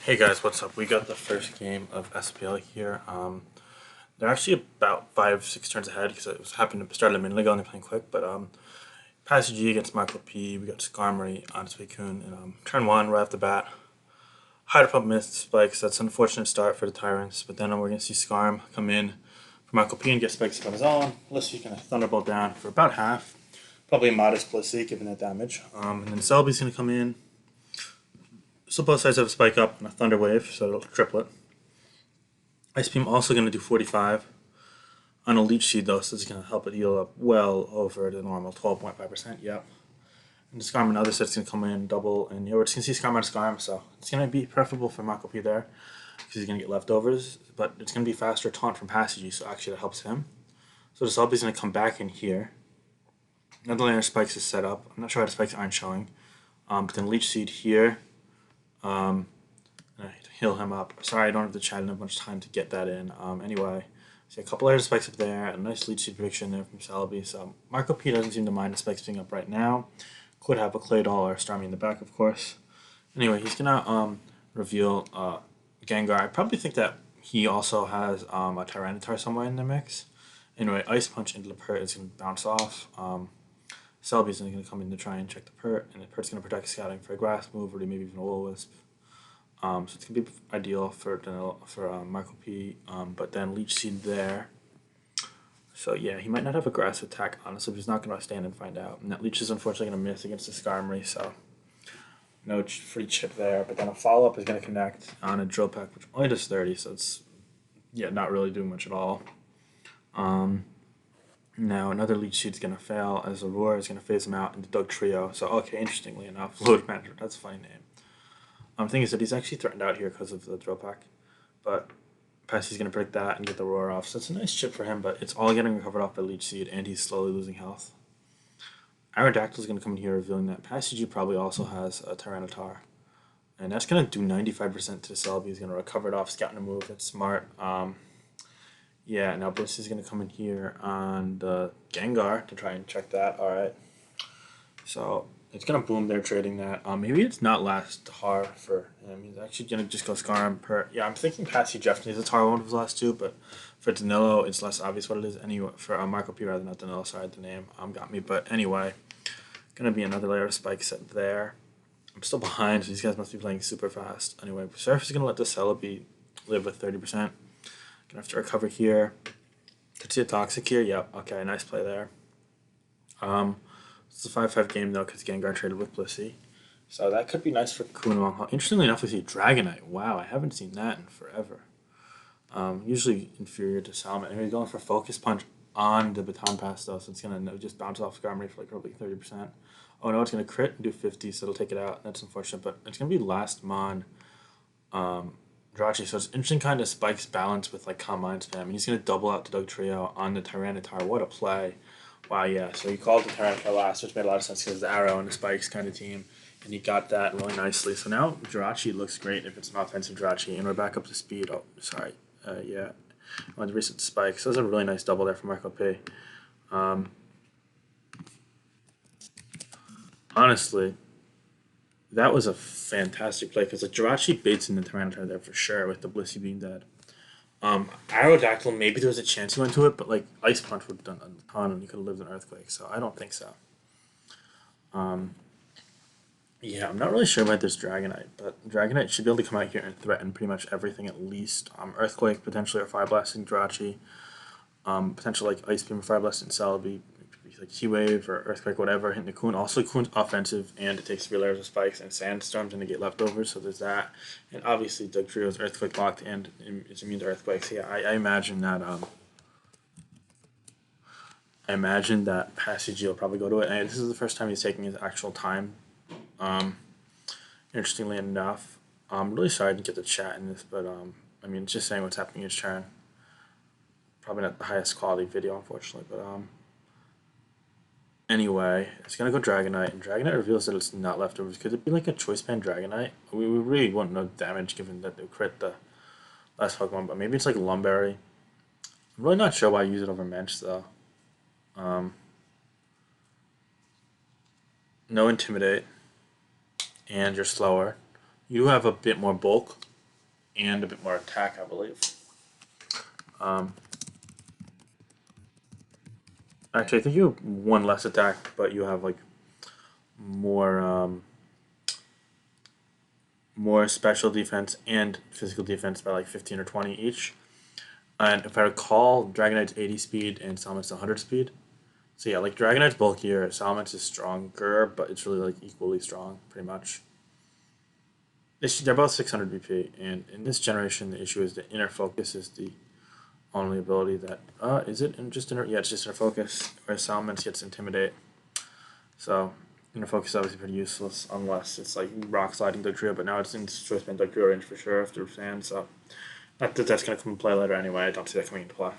Hey guys, what's up? We got the first game of SPL here. They're actually about 5, 6 turns ahead because it was happened to start a minute ago and they're playing quick. But Passage G against Michael P. We got Skarmory on Suicune, and turn one right off the bat. Hydro Pump missed spikes. That's an unfortunate start for the Tyrants. But then we're gonna see Skarm come in for Michael P and get spikes on his own. Blissey's gonna Thunderbolt down for about half. Probably a modest Blissey given that damage. And then Celebi's gonna come in. So both sides have a spike up and a thunder wave, so it'll triplet. Ice Beam also going to do 45 on a leech seed though, so it's going to help it heal up well over the normal 12.5%. Yep. And the Skarm and other set's going to come in double, and we're just going to see Skarm on Skarm, so it's going to be preferable for Marco P there because he's going to get leftovers, but it's going to be faster taunt from Passagey, so actually that helps him. So the Celebi's going to come back in here. Another layer of spikes is set up. I'm not sure why the spikes aren't showing, but then leech seed here. Heal him up. Sorry, I don't have the chat enough much time to get that in. Anyway, see a couple layers of spikes up there, a nice leech seed prediction there from Celebi. So Marco P doesn't seem to mind the spikes being up right now. Could have a Claydol or Starmie in the back, of course. Anyway, he's gonna reveal Gengar. I probably think that he also has a Tyranitar somewhere in the mix. Anyway, Ice Punch into the Pert is gonna bounce off. Celebi's going to come in to try and check the Pert, and the Pert's going to protect Scouting for a Grass move or maybe even a Will-O-Wisp. So it's going to be ideal for Michael P, but then Leech Seed there. So yeah, he might not have a Grass attack, honestly, but he's not going to stand and find out. And that Leech is unfortunately going to miss against the Skarmory, so no free chip there. But then a follow-up is going to connect on a Drill Peck, which only does 30, so it's, yeah, not really doing much at all. Now another Leech Seed's going to fail as Aurora is going to phase him out into Dugtrio. So okay, interestingly enough, Load Manager, that's a funny name. Thing is that he's actually threatened out here because of the Drill Pack, but Pessy's going to predict that and get the Roar off. So it's a nice chip for him, but it's all getting recovered off by Leech Seed, and he's slowly losing health. Aerodactyl's going to come in here revealing that Passagey probably also has a Tyranitar. And that's going to do 95% to the Celebi. He's going to recover it off, scouting a move. It's smart. Yeah, now Bliss is going to come in here on the Gengar to try and check that. Alright. So it's going to boom there trading that. Maybe it's not last hard for him. He's actually going to just go Skarm per. Yeah, I'm thinking Passy Jeff needs a tar one of his last two, but for Danilo, it's less obvious what it is. Anyway, for Marco P rather than not Danilo. Sorry, the name got me. But anyway, going to be another layer of spike set there. I'm still behind, so these guys must be playing super fast. Anyway, Surf is going to let the Celebi live with 30%. Gonna have to recover here. Could see a Toxic here. Yep. Okay, nice play there. It's a 5-5 game though because Gengar traded with Blissey. So that could be nice for Kuno. Interestingly enough, we see Dragonite. Wow, I haven't seen that in forever. Usually inferior to Salmon. And he's going for Focus Punch on the Baton Pass though, so it's gonna just bounce off Skarmory for like probably 30%. Oh no, it's gonna crit and do 50, so it'll take it out. That's unfortunate, but it's gonna be last Mon. Jirachi, so it's interesting kind of spikes balance with like Calm Mind spam. And he's going to double out the Dugtrio on the Tyranitar. What a play. Wow, yeah. So he called the Tyranitar last, which made a lot of sense because the Arrow and the Spikes kind of team. And he got that really nicely. So now Jirachi looks great if it's an offensive Jirachi. And we're back up to speed. Oh, sorry. Yeah. I want to reset the Spikes. So that was a really nice double there for Marco P. Honestly, that was a fantastic play because like Jirachi baits in the Tyranitar there for sure with the Blissey being dead. Aerodactyl, maybe there was a chance he went to it, but like Ice Punch would have done a ton and he could have lived in Earthquake, so I don't think so. Yeah, I'm not really sure about this Dragonite, but Dragonite should be able to come out here and threaten pretty much everything at least. Earthquake, potentially, or Fire Blasting Jirachi. Potential like Ice Beam or Fire Blast and Celebi, like T-Wave or Earthquake, whatever, hitting the Coon. Also, Coon's offensive, and it takes 3 layers of spikes, and Sandstorm's going to get leftovers, so there's that. And obviously, Dugtrio's Earthquake locked, and it's immune to Earthquakes. Yeah, I imagine that, Passagey will probably go to it, and this is the first time he's taking his actual time. Interestingly enough, I'm really sorry I didn't get the chat in this, but, I mean, it's just saying what's happening each turn. Probably not the highest quality video, unfortunately, but, anyway, it's gonna go Dragonite, and Dragonite reveals that it's not leftovers. Could it be like a Choice Band Dragonite? We really wouldn't know damage given that they crit the last Pokemon, but maybe it's like Lumberry. I'm really not sure why I use it over Mensch though. No Intimidate, and you're slower. You have a bit more bulk, and a bit more attack, I believe. Actually, I think you have one less attack, but you have like more more special defense and physical defense by like 15 or 20 each. And if I recall, Dragonite's 80 speed and Salamance's 100 speed. So yeah, like Dragonite's bulkier, Salamence is stronger, but it's really like equally strong, pretty much. They're both 600 BP, and in this generation, the issue is the inner focus is the only ability that is it in just inner? Yeah, it's just inner focus. Whereas Salamence gets intimidate. So inner focus is obviously pretty useless unless it's like rock sliding Dugtrio, but now it's in choice band Dugtrio range for sure after sand. So not that that's gonna come into play later anyway. I don't see that coming into play.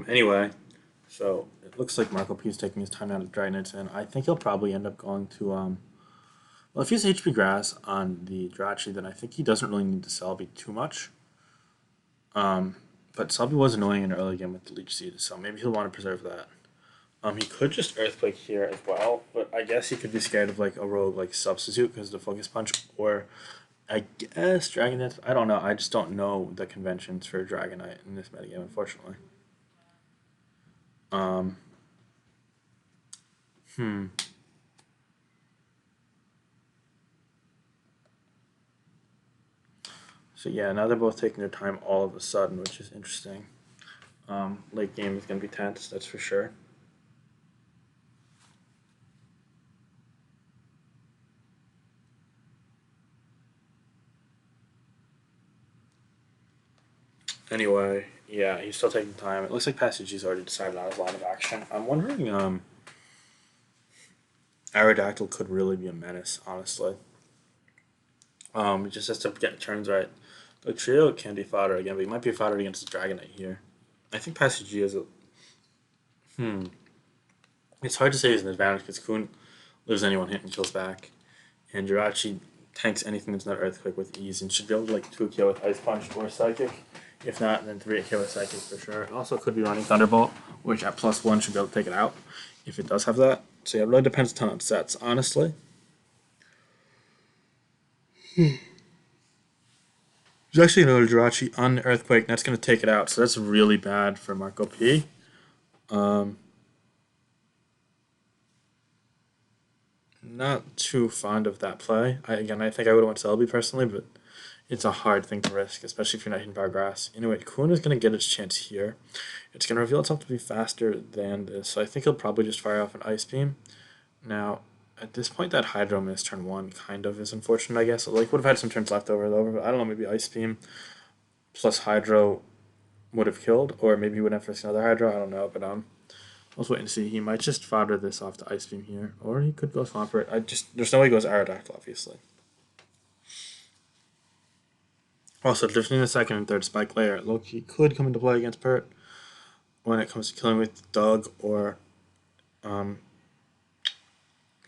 Anyway, so it looks like Marco P is taking his time out of Dragonites, and I think he'll probably end up going to well, if he has HP Grass on the Jirachi, then I think he doesn't really need the Celebi too much. But Celebi was annoying in the early game with the Leech Seed, so maybe he'll want to preserve that. He could just Earthquake here as well, but I guess he could be scared of like a rogue like substitute because of the Focus Punch, or I guess Dragonite. I don't know. I just don't know the conventions for Dragonite in this metagame, unfortunately. Um, hmm. So yeah, now they're both taking their time all of a sudden, which is interesting. Late game is going to be tense, that's for sure. Anyway, yeah, he's still taking time. It looks like Passage's already decided on his line of action. I'm wondering, Aerodactyl could really be a menace, honestly. He just has to get turns right. The trio can be fodder again, but he might be fodder against the Dragonite here. I think Passage is a. Hmm. It's hard to say he's an advantage because Kun lives anyone hit and kills back. And Jirachi tanks anything that's not Earthquake with ease and should be able to like 2 KO with Ice Punch or Psychic. If not, then 3 KO with Psychic for sure. It also could be running Thunderbolt, which at +1 should be able to take it out if it does have that. So yeah, it really depends a ton on sets, honestly. There's actually another Jirachi on the Earthquake, and that's going to take it out. So that's really bad for Marco P. Um, Not too fond of that play. I think I would have went Selby personally, but it's a hard thing to risk, especially if you're not hitting Power Grass. Anyway, Kuhn is going to get its chance here. It's going to reveal itself to be faster than this, so I think he'll probably just fire off an Ice Beam. Now, at this point, that Hydro Miss turn 1 kind of is unfortunate, I guess. Like, would have had some turns left over, though, but I don't know, maybe Ice Beam plus Hydro would have killed, or maybe he would have risked another Hydro, I don't know, but let's wait and see. He might just fodder this off the Ice Beam here, or he could go Swampert. There's no way he goes Aerodactyl, obviously. Also, between the second and third Spike Layer, Loki could come into play against Pert when it comes to killing with Doug or um,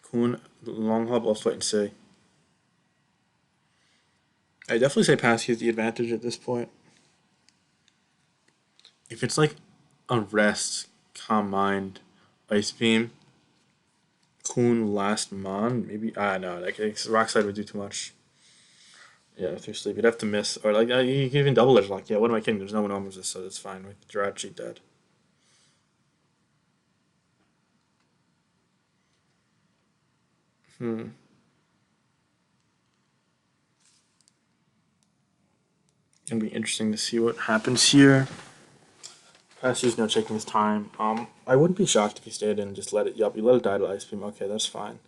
Kuhn. Long haul, let's wait and see. I definitely say Pass has the advantage at this point. If it's like a Rest, Calm Mind, Ice Beam, Kuhn Last Mon, maybe. No, like Rock Slide would do too much. Yeah, if you're sleep, you'd have to miss. Or like you can even double edge lock. Yeah, what am I kidding? There's no one on this, so that's fine with Jirachi dead. Hmm. Gonna be interesting to see what happens here. Pastor's now taking his time. I wouldn't be shocked if he stayed in and just let it. Yup, you let it die to Ice Beam. Okay, that's fine.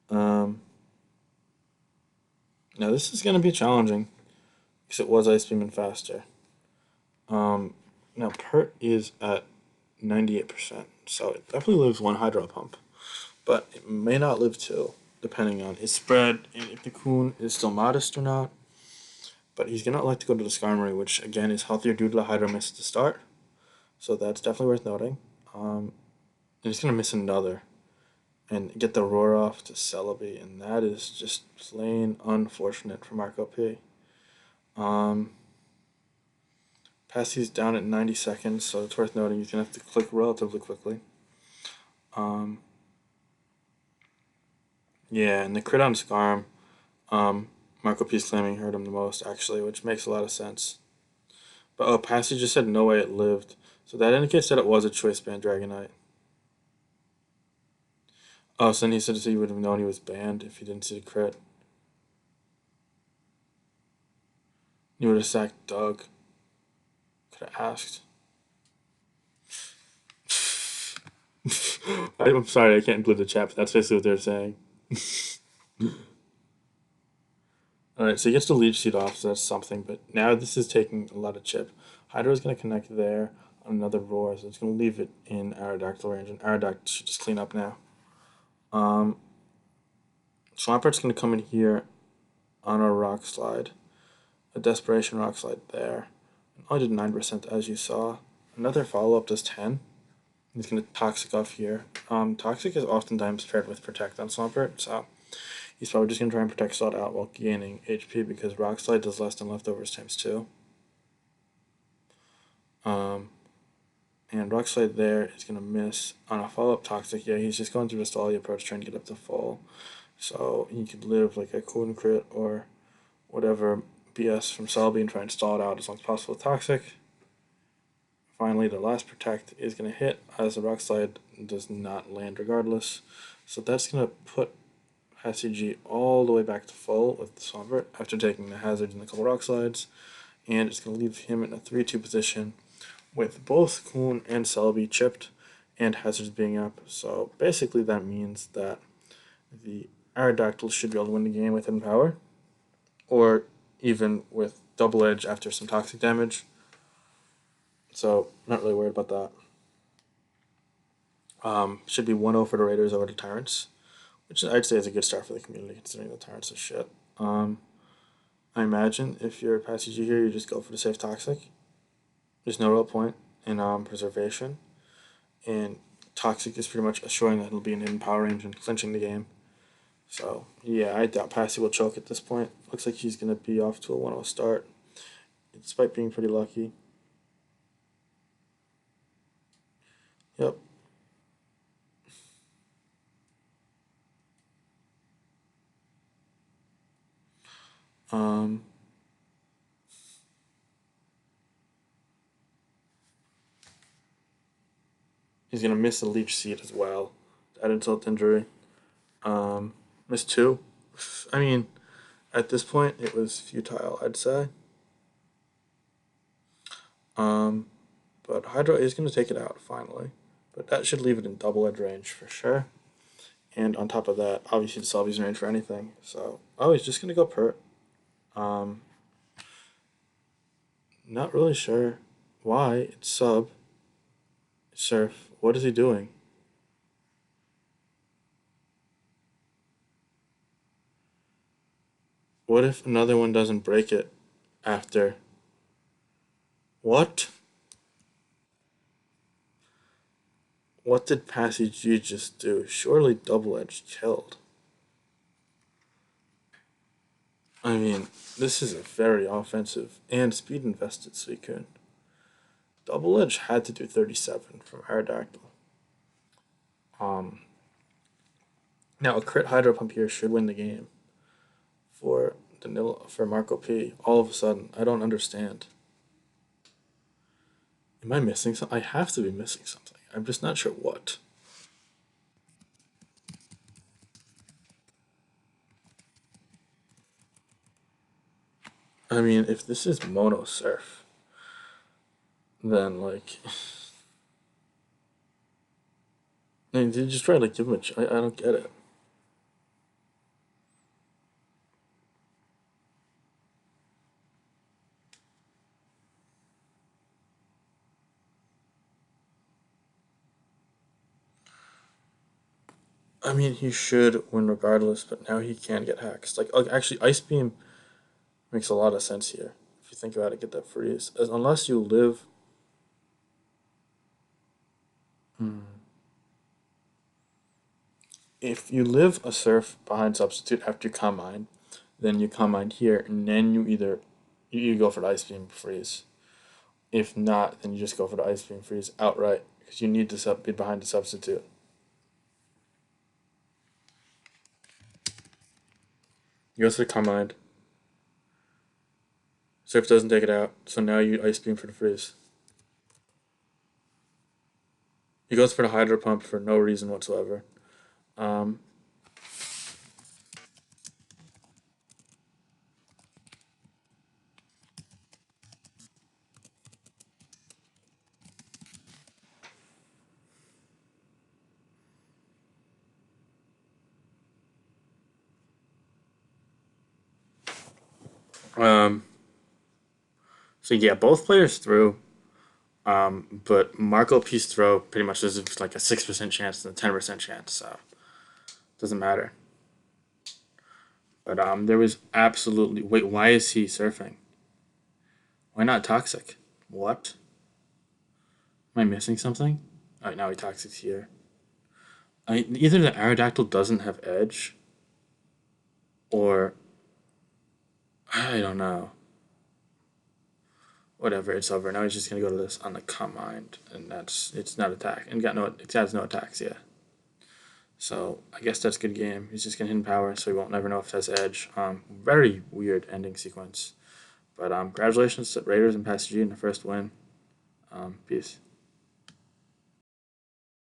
Um, Now this is gonna be challenging because it was Ice Beam and faster. Now Pert is at 98%, so it definitely lives 1 Hydro Pump, but it may not live 2, depending on its spread and if the Kuhn is still modest or not. But he's gonna like to go to the Skarmory, which again is healthier due to the Hydro Miss to start. So that's definitely worth noting. And he's going to miss another and get the roar off to Celebi, and that is just plain unfortunate for Marco P. Um, Passy's down at 90 seconds, so it's worth noting he's going to have to click relatively quickly. Um, yeah, and the crit on Skarm Marco P's claiming hurt him the most, actually, which makes a lot of sense. But oh, Passy just said no way it lived. So that indicates that it was a choice band Dragonite. Oh, so then he said he would have known he was banned if he didn't see the crit. He would have sacked Doug. Could have asked. I'm sorry, I can't include the chat, but that's basically what they're saying. Alright, so he gets the leech seed off, so that's something, but now this is taking a lot of chip. Hydra is going to connect there on another roar, so it's going to leave it in Aerodactyl range, and Aerodactyl should just clean up now. Swampert's going to come in here on a rock slide. A Desperation rock slide there. And only did 9% as you saw. Another follow-up does 10. He's going to Toxic off here. Toxic is oftentimes paired with Protect on Swampert, so he's probably just going to try and Protect Slot out while gaining HP because Rock Slide does less than Leftovers times 2. And Rock Slide there is going to miss on a follow-up Toxic. Yeah, he's just going through the Stally approach trying to get up to full. So he could live like a Coon Crit or whatever BS from Selby and try and stall it out as long as possible with Toxic. Finally, the last Protect is going to hit as the Rock Slide does not land regardless. So that's going to put Passy G all the way back to full with the Swampert after taking the Hazards and a couple Rock Slides. And it's going to leave him in a 3-2 position with both Coon and Selby chipped and Hazards being up. So basically that means that the Aerodactyl should be able to win the game with Hidden Power, or even with Double Edge after some Toxic damage. So, not really worried about that. Should be 1-0 for the Raiders over the Tyrants, which I'd say is a good start for the community, considering the Tyrants are shit. I imagine if you're a Passy G here, you just go for the safe Toxic. There's no real point in Preservation, and Toxic is pretty much assuring that it'll be in Hidden Power range and clinching the game. So, yeah, I doubt Passy will choke at this point. Looks like he's going to be off to a 1-0 start, despite being pretty lucky. Yep. He's going to miss the Leech Seed as well. Add insult to injury. Miss 2. I mean, at this point, it was futile, I'd say. But Hydra is going to take it out, finally. But that should leave it in double edge range for sure. And on top of that, obviously the Selby's in range for anything. So, oh, he's just going to go Pert. Not really sure why. It's sub. Surf. What is he doing? What if another one doesn't break it after? What? What did Passy G just do? Surely Double Edge killed. I mean, this is a very offensive and speed invested Suicune. Double Edge had to do 37 from Aerodactyl. Now a crit Hydro Pump here should win the game for for Marco P. All of a sudden, I don't understand. Am I missing something? I have to be missing something. I'm just not sure what. I mean, if this is Mono Surf, then like, I mean, did you just try to like give him I don't get it. I mean, he should win regardless, but now he can get hacks. Like actually, Ice Beam makes a lot of sense here. If you think about it, get that freeze. Unless you live. If you live a Surf behind Substitute after you Combine, then you Combine here, and then you go for the Ice Beam freeze. If not, then you just go for the Ice Beam freeze outright because you need to be behind the Substitute. He goes for the Combine. Surf doesn't take it out, so now you Ice Beam for the freeze. He goes for the Hydro Pump for no reason whatsoever. Um, um, so yeah, both players threw. But Marco P's throw pretty much is like a 6% chance and a 10% chance, so it doesn't matter. But there was absolutely wait. Why is he surfing? Why not toxic? What? Am I missing something? All right, now he toxics here. Either the Aerodactyl doesn't have edge, or I don't know. Whatever, it's over. Now he's just gonna go to this on the combined, and it's not attack, and it has no attacks yet. So I guess that's a good game. He's just gonna hit power, so he won't never know if it has edge. Very weird ending sequence. But congratulations to Raiders and Pastor G in the first win. Peace.